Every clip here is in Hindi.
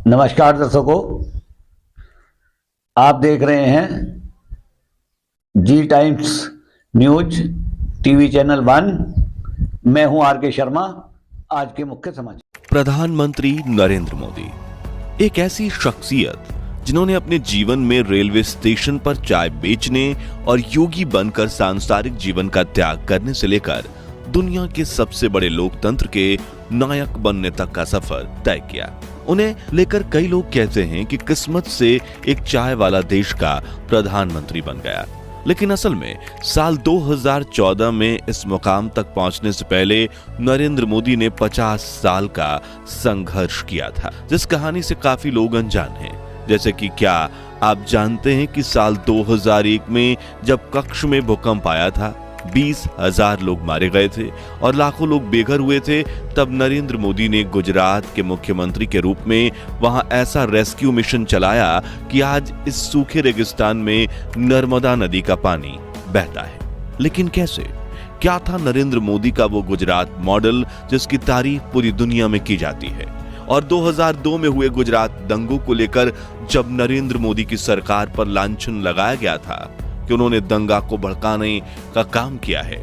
नमस्कार दर्शकों, आप देख रहे हैं जी टाइम्स न्यूज टीवी चैनल 1। मैं हूं आर के शर्मा। आज के मुख्य समाचार। प्रधानमंत्री नरेंद्र मोदी एक ऐसी शख्सियत जिन्होंने अपने जीवन में रेलवे स्टेशन पर चाय बेचने और योगी बनकर सांसारिक जीवन का त्याग करने से लेकर दुनिया के सबसे बड़े लोकतंत्र के नायक बनने तक का सफर तय किया। उन्हें लेकर कई लोग कहते हैं कि किस्मत से एक चाय वाला देश का प्रधानमंत्री बन गया, लेकिन असल में साल 2014 में इस मुकाम तक पहुंचने से पहले नरेंद्र मोदी ने 50 साल का संघर्ष किया था, जिस कहानी से काफी लोग अनजान हैं। जैसे कि क्या आप जानते हैं कि साल 2001 में जब कच्छ में भूकंप आया था, 20,000 लोग मारे गए थे और लाखों लोग बेघर हुए थे, तब नरेंद्र मोदी ने गुजरात के मुख्यमंत्री के रूप में वहां ऐसा रेस्क्यू मिशन चलाया कि आज इस सूखे रेगिस्तान में नर्मदा नदी का पानी बहता है। लेकिन कैसे? क्या था नरेंद्र मोदी का वो गुजरात मॉडल जिसकी तारीफ पूरी दुनिया में की जाती है? और 2002 में हुए गुजरात दंगों को लेकर जब नरेंद्र मोदी की सरकार पर लांछन लगाया गया था कि उन्होंने दंगा को भड़काने का काम किया है,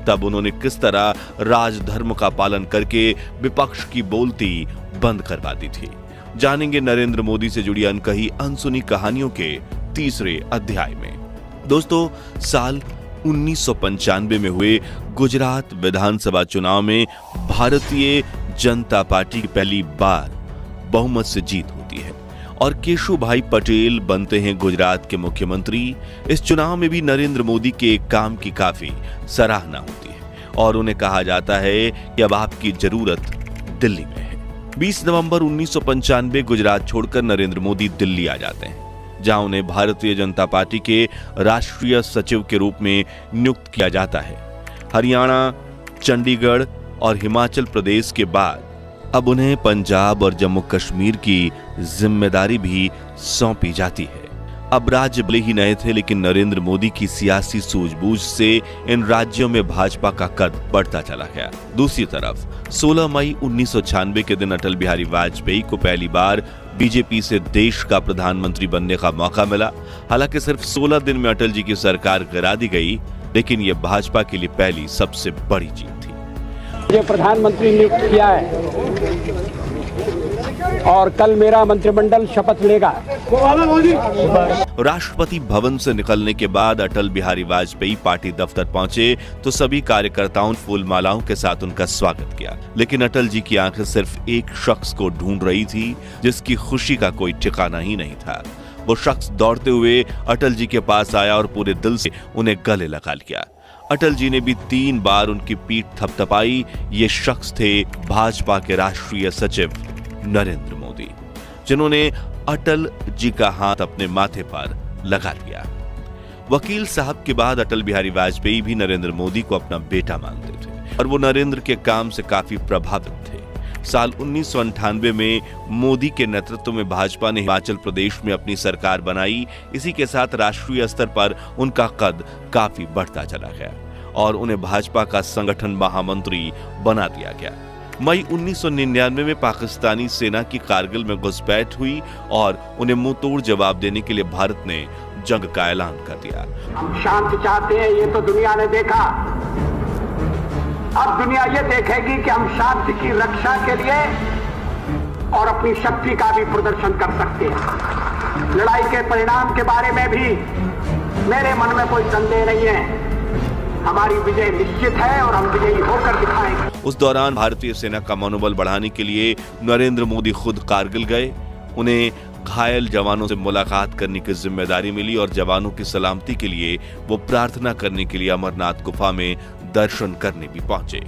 तब उन्होंने किस तरह राजधर्म का पालन करके विपक्ष की बोलती बंद करवा दी थी। जानेंगे नरेंद्र मोदी से जुड़ी अनकही अनसुनी कहानियों के तीसरे अध्याय में। दोस्तों, साल 1995 में हुए गुजरात विधानसभा चुनाव में भारतीय जनता पार्टी की पहली बार बहुमत से जीत होती है और केशुभाई पटेल बनते हैं गुजरात के मुख्यमंत्री। इस चुनाव में भी नरेंद्र मोदी के काम की काफी सराहना होती है और उन्हें कहा जाता है कि अब आपकी जरूरत दिल्ली में है। 20 नवंबर 1995 गुजरात छोड़कर नरेंद्र मोदी दिल्ली आ जाते हैं, जहां उन्हें भारतीय जनता पार्टी के राष्ट्रीय सचिव के रूप में नियुक्त किया जाता है। हरियाणा, चंडीगढ़ और हिमाचल प्रदेश के बाद अब उन्हें पंजाब और जम्मू कश्मीर की जिम्मेदारी भी सौंपी जाती है। अब राज्य भले ही नए थे, लेकिन नरेंद्र मोदी की सियासी सूझबूझ से इन राज्यों में भाजपा का कद बढ़ता चला गया। दूसरी तरफ 16 मई 1996 के दिन अटल बिहारी वाजपेयी को पहली बार बीजेपी से देश का प्रधानमंत्री बनने का मौका मिला। हालांकि सिर्फ 16 दिन में अटल जी की सरकार गिरा दी गई, लेकिन यह भाजपा के लिए पहली सबसे बड़ी जीत थी। मुझे प्रधानमंत्री नियुक्त किया है और कल मेरा मंत्रिमंडल शपथ लेगा। राष्ट्रपति भवन से निकलने के बाद अटल बिहारी वाजपेयी पार्टी दफ्तर पहुंचे तो सभी कार्यकर्ताओं ने फूल मालाओं के साथ उनका स्वागत किया। लेकिन अटल जी की आंखें सिर्फ एक शख्स को ढूंढ रही थी, जिसकी खुशी का कोई ठिकाना ही नहीं था। वो शख्स दौड़ते हुए अटल जी के पास आया और पूरे दिल से उन्हें गले लगा लिया। अटल जी ने भी 3 बार उनकी पीठ थपथपाई। ये शख्स थे भाजपा के राष्ट्रीय सचिव नरेंद्र मोदी, जिन्होंने अटल जी का हाथ अपने माथे पर लगा लिया। वकील साहब के बाद अटल बिहारी वाजपेयी भी नरेंद्र मोदी को अपना बेटा मानते थे और वो नरेंद्र के काम से काफी प्रभावित थे। साल 1998 में मोदी के नेतृत्व में भाजपा ने हिमाचल प्रदेश में अपनी सरकार बनाई। इसी के साथ राष्ट्रीय स्तर पर उनका कद काफी बढ़ता चला गया और उन्हें भाजपा का संगठन महामंत्री बना दिया गया। मई 1999 में पाकिस्तानी सेना की कारगिल में घुसपैठ हुई और उन्हें मुंहतोड़ जवाब देने के लिए भारत ने जंग का ऐलान कर दिया। हम शांति चाहते हैं, ये तो दुनिया ने देखा। अब दुनिया ये देखेगी कि हम शांति की रक्षा के लिए और अपनी शक्ति का भी प्रदर्शन कर सकते हैं। लड़ाई के परिणाम के बारे में भी मेरे मन में कोई संदेह नहीं है। हमारी विजय निश्चित है और हम विजयी होकर दिखाएंगे। उस दौरान भारतीय सेना का मनोबल बढ़ाने के लिए नरेंद्र मोदी खुद कारगिल गए। उन्हें घायल जवानों से मुलाकात करने की जिम्मेदारी मिली और जवानों की सलामती के लिए वो प्रार्थना करने के लिए अमरनाथ गुफा में दर्शन करने भी पहुंचे।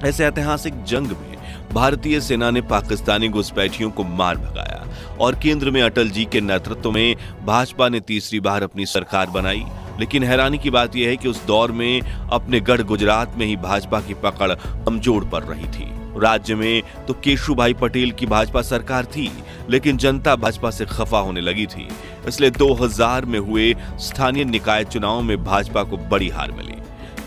ऐसे ऐतिहासिक जंग में भारतीय सेना ने पाकिस्तानी घुसपैठियों को मार भगाया और केंद्र में अटल जी के नेतृत्व में भाजपा ने तीसरी बार अपनी सरकार बनाई। लेकिन हैरानी की बात यह है कि उस दौर में अपने गढ़ गुजरात में ही भाजपा की पकड़ कमजोर पड़ रही थी। राज्य में तो केशुभाई पटेल की भाजपा सरकार थी, लेकिन जनता भाजपा से खफा होने लगी थी। इसलिए 2000 में हुए स्थानीय निकाय चुनाव में भाजपा को बड़ी हार मिली।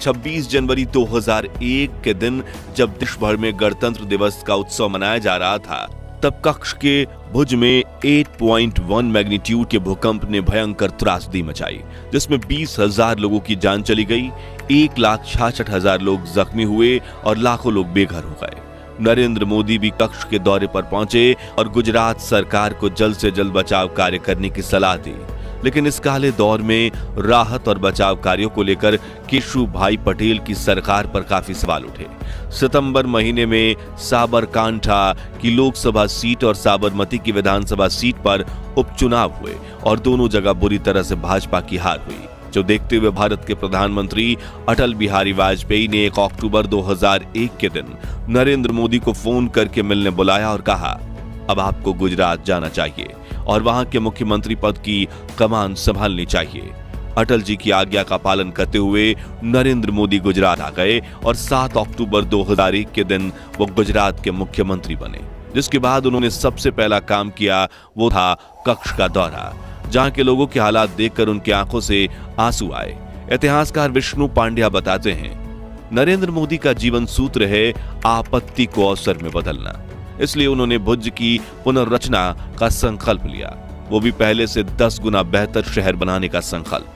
26 जनवरी 2001 के दिन जब देश भर में गणतंत्र दिवस का उत्सव मनाया जा रहा था, तब कक्ष के भुज में 8.1 मैग्नीट्यूड के भूकंप ने भयंकर त्रासदी मचाई, जिसमें 20,000 लोगों की जान चली गई, 1,66,000 लोग जख्मी हुए और लाखों लोग बेघर हो गए। नरेंद्र मोदी भी कक्ष के दौरे पर पहुंचे और गुजरात सरकार को जल्द से जल्द बचाव कार्य करने की सलाह दी। लेकिन इस काले दौर में राहत और बचाव कार्यों को लेकर केशुभाई पटेल की सरकार पर काफी सवाल उठे। सितंबर महीने में साबरकांठा की लोकसभा सीट और साबरमती की विधानसभा सीट पर उपचुनाव हुए और दोनों जगह बुरी तरह से भाजपा की हार हुई, जो देखते हुए भारत के प्रधानमंत्री अटल बिहारी वाजपेयी ने 1 अक्टूबर 2001 के दिन नरेंद्र मोदी को फोन करके मिलने बुलाया और कहा, अब आपको गुजरात जाना चाहिए और वहां के मुख्यमंत्री पद की कमान संभालनी चाहिए। अटल जी की आज्ञा का पालन करते हुए नरेंद्र मोदी गुजरात आ गए और 7 अक्टूबर 2001 के दिन वो गुजरात के मुख्यमंत्री बने। जिसके बाद उन्होंने सबसे पहला काम किया वो था कक्ष का दौरा, जहां के लोगों के हालात देखकर उनकी आंखों से आंसू आए। इतिहासकार विष्णु पांड्या बताते हैं, नरेंद्र मोदी का जीवन सूत्र है आपत्ति को अवसर में बदलना। इसलिए उन्होंने भुज की पुनर्रचना का संकल्प लिया, वो भी पहले से 10 गुना बेहतर शहर बनाने का संकल्प,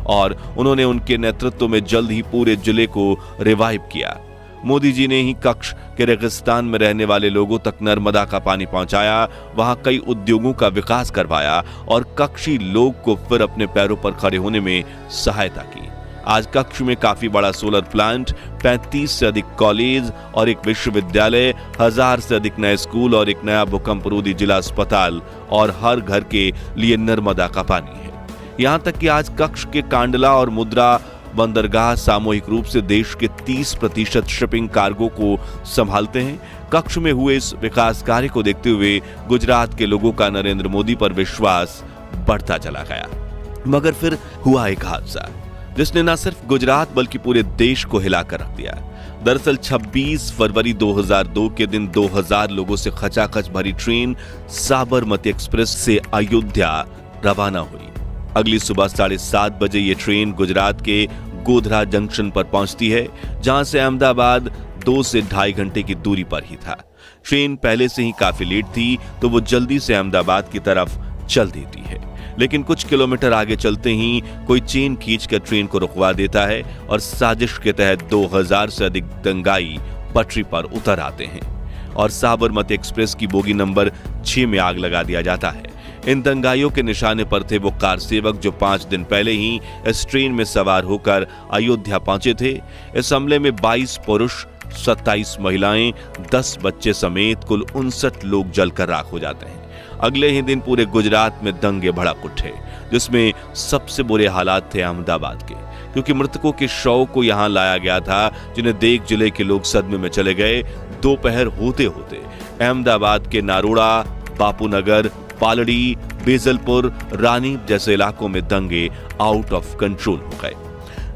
और उन्होंने उनके नेतृत्व में जल्द ही पूरे जिले को रिवाइव किया। मोदी जी ने ही कक्ष के रेगिस्तान में रहने वाले लोगों तक नर्मदा का पानी पहुंचाया, वहां कई उद्योगों का विकास करवाया और कक्षी लोग को फिर अपने पैरों पर खड़े होने में सहायता की। आज कक्ष में काफी बड़ा सोलर प्लांट, 35 से अधिक कॉलेज और एक विश्वविद्यालय, 1000 से अधिक नए स्कूल और एक नया भूकंपरोधी जिला अस्पताल और हर घर के लिए नर्मदा का पानी है। यहां तक कि आज कक्ष के कांडला और मुद्रा बंदरगाह सामूहिक रूप से देश के 30% शिपिंग कार्गो को संभालते हैं। कक्ष में हुए इस विकास कार्य को देखते हुए गुजरात के लोगों का नरेंद्र मोदी पर विश्वास बढ़ता चला गया। मगर फिर हुआ एक हादसा जिसने न सिर्फ गुजरात बल्कि पूरे देश को हिलाकर रख दिया। दरअसल 26 फरवरी 2002 के दिन 2000 लोगों से खचाखच भरी ट्रेन साबरमती एक्सप्रेस से अयोध्या रवाना हुई। अगली सुबह 7:30 बजे ये ट्रेन गुजरात के गोधरा जंक्शन पर पहुंचती है, जहां से अहमदाबाद 2 से 2.5 घंटे की दूरी पर ही था। ट्रेन पहले से ही काफी लेट थी, तो वो जल्दी से अहमदाबाद की तरफ चल देती है। लेकिन कुछ किलोमीटर आगे चलते ही कोई चेन खींचकर ट्रेन को रुकवा देता है और साजिश के तहत 2000 से अधिक दंगाई पटरी पर उतर आते हैं और साबरमती एक्सप्रेस की बोगी नंबर 6 में आग लगा दिया जाता है। इन दंगाइयों के निशाने पर थे वो कार सेवक जो 5 दिन पहले ही इस ट्रेन में सवार होकर अयोध्या पहुंचे थे। इस हमले में 22 पुरुष, 27 महिलाएं, 10 बच्चे समेत कुल 59 लोग जलकर राख हो जाते हैं। अगले ही दिन पूरे गुजरात में दंगे भड़क उठे, जिसमें सबसे बुरे हालात थे अहमदाबाद के, क्योंकि मृतकों के शव को यहां लाया गया था, जिन्हें देख जिले के लोग सदमे में चले गए। दोपहर होते होते अहमदाबाद के नारोड़ा, बापूनगर, पालड़ी, बेजलपुर, रानी जैसे इलाकों में दंगे आउट ऑफ कंट्रोल हो गए।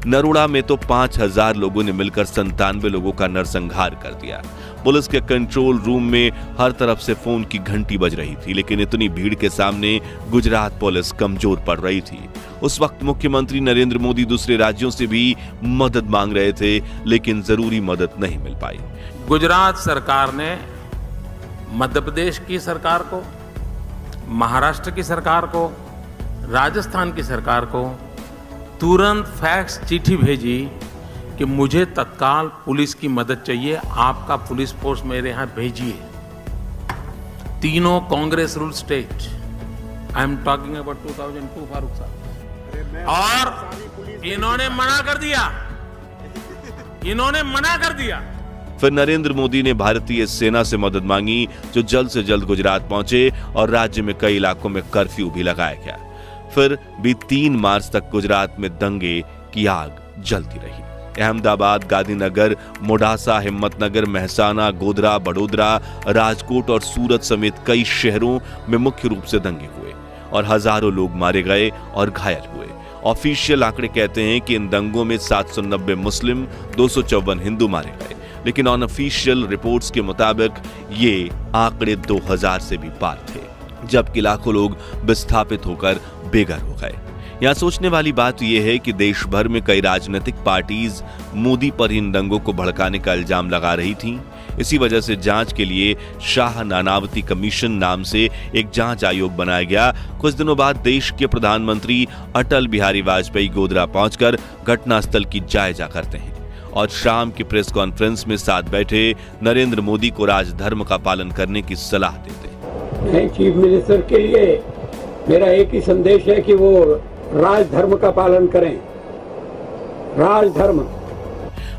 नरोड़ा में तो 5000 लोगों ने मिलकर 97 लोगों का नरसंहार कर दिया। पुलिस के कंट्रोल रूम में हर तरफ से फोन की घंटी बज रही थी, लेकिन इतनी भीड़ के सामने गुजरात पुलिस कमजोर पड़ रही थी। उस वक्त मुख्यमंत्री नरेंद्र मोदी दूसरे राज्यों से भी मदद मांग रहे थे, लेकिन जरूरी मदद नहीं मिल पाई। गुजरात सरकार ने मध्य प्रदेश की सरकार को, महाराष्ट्र की सरकार को, राजस्थान की सरकार को तुरंत फैक्स चिट्ठी भेजी कि मुझे तत्काल पुलिस की मदद चाहिए, आपका पुलिस फोर्स मेरे यहां भेजिए। तीनों Congress rule state, I am talking about 2002 Farooq साहब, और इन्होंने मना कर दिया। फिर नरेंद्र मोदी ने भारतीय सेना से मदद मांगी, जो जल्द से जल्द गुजरात पहुंचे और राज्य में कई इलाकों में कर्फ्यू भी लगाया गया। फिर भी 3 मार्च तक गुजरात में दंगे की आग जलती रही। अहमदाबाद, गांधीनगर, मोडासा, हिम्मतनगर, महसाना, गोधरा, बड़ोदरा, राजकोट और सूरत समेत कई शहरों में मुख्य रूप से दंगे हुए और हजारों लोग मारे गए और घायल हुए। ऑफिशियल आंकड़े कहते हैं कि इन दंगों में 790 मुस्लिम, 254 हिंदू मारे गए, लेकिन अनऑफिशियल रिपोर्ट्स के मुताबिक ये आंकड़े 2000 से भी पार थे, जबकि लाखों लोग विस्थापित होकर बेघर हो गए। यहां सोचने वाली बात यह है कि देश भर में कई राजनीतिक पार्टीज मोदी पर इन दंगों को भड़काने का इल्जाम लगा रही थीं। इसी वजह से जांच के लिए शाह नानावती कमीशन नाम से एक जांच आयोग बनाया गया। कुछ दिनों बाद देश के प्रधानमंत्री अटल बिहारी वाजपेयी गोधरा पहुंचकर घटनास्थल की जायजा करते हैं और शाम की प्रेस कॉन्फ्रेंस में साथ बैठे नरेंद्र मोदी को राजधर्म का पालन करने की सलाह देते हैं। चीफ मिनिस्टर के लिए मेरा एक ही संदेश है कि वो राजधर्म का पालन करें। राजधर्म।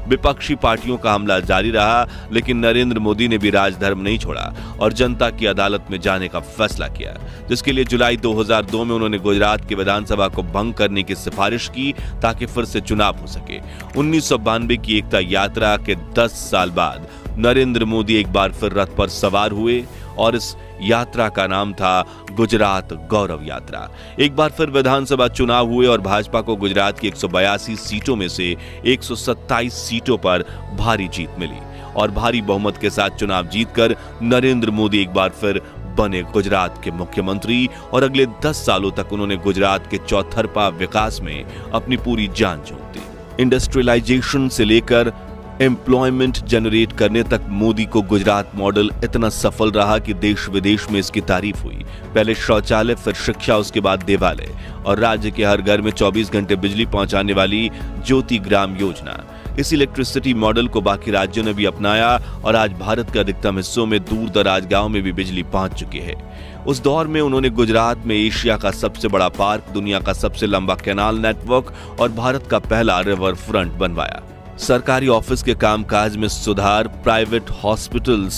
विपक्षी पार्टियों का हमला जारी रहा, लेकिन नरेंद्र मोदी ने भी राजधर्म नहीं छोड़ा और जनता की अदालत में जाने का फैसला किया, जिसके लिए जुलाई 2002 में उन्होंने गुजरात की विधानसभा को भंग करने की सिफारिश की ताकि फिर से चुनाव हो सके। 1992 की एकता यात्रा के 10 साल बाद नरेंद्र मोदी एक बार फिर रथ पर सवार हुए और इस यात्रा का नाम था गुजरात गौरव यात्रा। एक बार फिर विधानसभा चुनाव हुए और भाजपा को गुजरात की 182 सीटों में से 127 सीटों पर भारी जीत मिली और भारी बहुमत के साथ चुनाव जीतकर नरेंद्र मोदी एक बार फिर बने गुजरात के मुख्यमंत्री और अगले 10 सालों तक उन्होंने गुजरात के चौतरफा विकास में अपनी पूरी जान झोंक दी। इंडस्ट्रियलाइजेशन से लेकर एम्प्लॉयमेंट जनरेट करने तक मोदी को गुजरात मॉडल इतना सफल रहा कि देश विदेश में इसकी तारीफ हुई। पहले शौचालय, फिर शिक्षा, उसके बाद देवालय और राज्य के हर घर में 24 घंटे बिजली पहुंचाने वाली ज्योति ग्राम योजना। इस इलेक्ट्रिसिटी मॉडल को बाकी राज्यों ने भी अपनाया और आज भारत के अधिकतम हिस्सों में दूर दराज गांव में भी बिजली पहुंच चुकी है। उस दौर में उन्होंने गुजरात में एशिया का सबसे बड़ा पार्क, दुनिया का सबसे लंबा कैनाल नेटवर्क और भारत का पहला रिवर फ्रंट बनवाया। सरकारी ऑफिस के कामकाज में सुधार, प्राइवेट हॉस्पिटल्स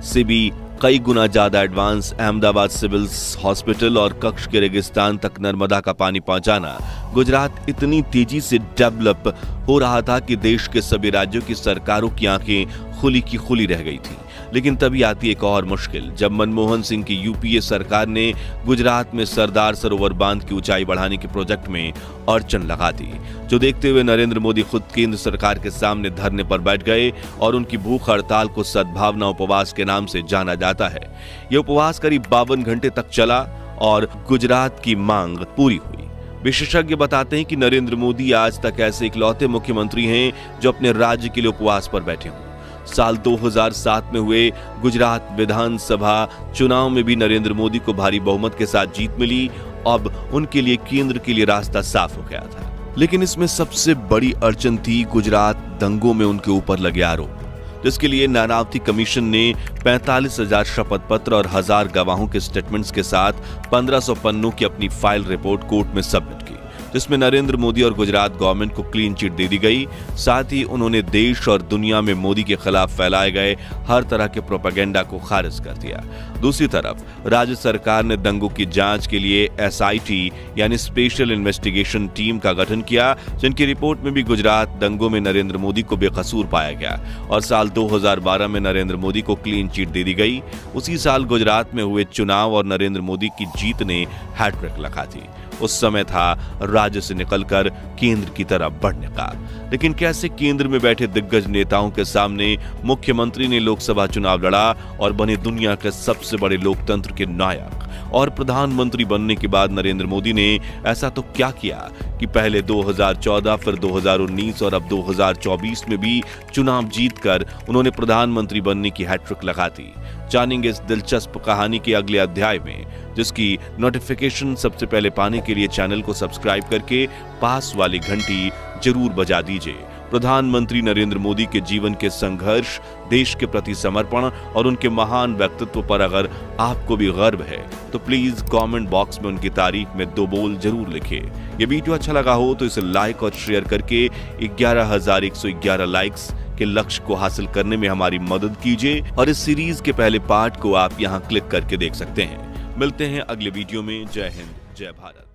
से भी कई गुना ज्यादा एडवांस, अहमदाबाद सिविल्स हॉस्पिटल और कच्छ के रेगिस्तान तक नर्मदा का पानी पहुंचाना। गुजरात इतनी तेजी से डेवलप हो रहा था कि देश के सभी राज्यों की सरकारों की आंखें खुली की खुली रह गई थी। लेकिन तभी आती एक और मुश्किल, जब मनमोहन सिंह की यूपीए सरकार ने गुजरात में सरदार सरोवर बांध की ऊंचाई बढ़ाने के प्रोजेक्ट में अड़चन लगा दी, जो देखते हुए नरेंद्र मोदी खुद केंद्र सरकार के सामने धरने पर बैठ गए और उनकी भूख हड़ताल को सद्भावना उपवास के नाम से जाना जाता है। यह उपवास करीब 52 घंटे तक चला और गुजरात की मांग पूरी हुई। विशेषज्ञ बताते हैं कि नरेंद्र मोदी आज तक ऐसे इकलौते मुख्यमंत्री हैं जो अपने राज्य के लिए उपवास पर बैठे हों। साल 2007 में हुए गुजरात विधानसभा चुनाव में भी नरेंद्र मोदी को भारी बहुमत के साथ जीत मिली। अब उनके लिए केंद्र के लिए रास्ता साफ हो गया था, लेकिन इसमें सबसे बड़ी अड़चन थी गुजरात दंगों में उनके ऊपर लगे आरोप, जिसके लिए नानावती कमीशन ने 45,000 शपथ पत्र और 1000 गवाहों के स्टेटमेंट्स के साथ 1500 पन्नों की अपनी फाइल रिपोर्ट कोर्ट में सबमिट की, जिसमें नरेंद्र मोदी और गुजरात गवर्नमेंट को क्लीन चिट दे दी गई। साथ ही उन्होंने देश और दुनिया में मोदी के खिलाफ फैलाए गए हर तरह के प्रोपेगेंडा को खारिज कर दिया। दूसरी तरफ राज्य सरकार ने दंगों की जांच के लिए एसआईटी यानी स्पेशल इन्वेस्टिगेशन टीम का गठन किया, जिनकी रिपोर्ट में भी गुजरात दंगों में नरेंद्र मोदी को बेकसूर पाया गया और साल 2012 में नरेंद्र मोदी को क्लीन चिट दे दी गई। उसी साल गुजरात में हुए चुनाव और नरेंद्र मोदी की जीत ने हैट्रिक लगा थी। उस समय था राज्य से निकलकर केंद्र की तरफ बढ़ने का। लेकिन कैसे केंद्र में बैठे दिग्गज नेताओं के सामने मुख्यमंत्री ने लोकसभा चुनाव लड़ा और बने दुनिया के सबसे बड़े लोकतंत्र के नायक। और प्रधानमंत्री बनने के बाद नरेंद्र मोदी ने ऐसा तो क्या किया कि पहले 2014, फिर 2019 और अब 2024 में भी चुनाव जीतकर उन्होंने प्रधानमंत्री बनने की हैट्रिक लगा दी। जानेंगे इस दिलचस्प कहानी के अगले अध्याय में, जिसकी नोटिफिकेशन सबसे पहले पाने के लिए चैनल को सब्सक्राइब करके पास वाली घंटी जरूर बजा दीजिए। प्रधानमंत्री नरेंद्र मोदी के जीवन के संघर्ष, देश के प्रति समर्पण और उनके महान व्यक्तित्व पर अगर आपको भी गर्व है तो प्लीज कमेंट बॉक्स में उनकी तारीफ में 2 बोल जरूर लिखिए। ये वीडियो अच्छा लगा हो तो इसे लाइक और शेयर करके 11,111 लाइक्स के लक्ष्य को हासिल करने में हमारी मदद कीजिए और इस सीरीज के पहले पार्ट को आप यहां क्लिक करके देख सकते हैं। मिलते हैं अगले वीडियो में। जय हिंद, जय भारत।